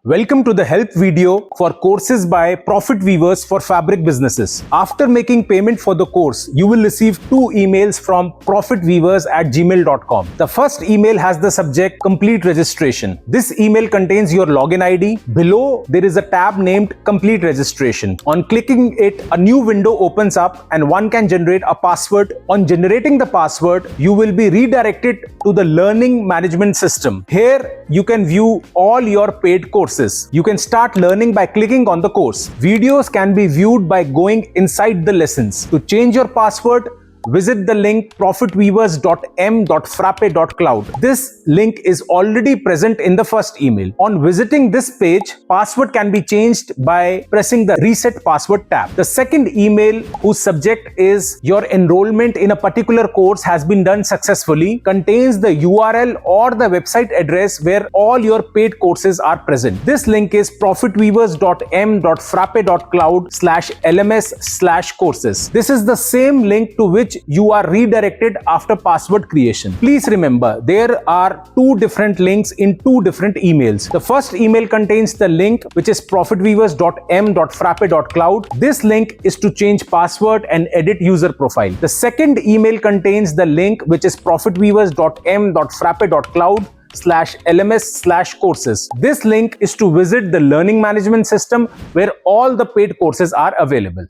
Welcome to the help video for courses by Profit Weavers for fabric businesses. After making payment for the course, you will receive 2 emails from profitweavers@gmail.com. The first email has the subject complete registration. This email contains your login ID. Below, there is a tab named complete registration. On clicking it, a new window opens up and one can generate a password. On generating the password, you will be redirected to the learning management system. Here, you can view all your paid courses. You can start learning by clicking on the course. Videos can be viewed by going inside the lessons. To change your password, visit the link profitweavers.m.frappe.cloud. This link is already present in the first email. On visiting this page, password can be changed by pressing the reset password tab. The second email, whose subject is your enrollment in a particular course has been done successfully, contains the URL or the website address where all your paid courses are present. This link is profitweavers.m.frappe.cloud/lms/courses. This is the same link to which you are redirected after password creation. Please remember, there are 2 different links in 2 different emails. The first email contains the link which is profitweavers.m.frappe.cloud. This link is to change password and edit user profile. The second email contains the link which is profitweavers.m.frappe.cloud/lms/courses. This link is to visit the learning management system where all the paid courses are available.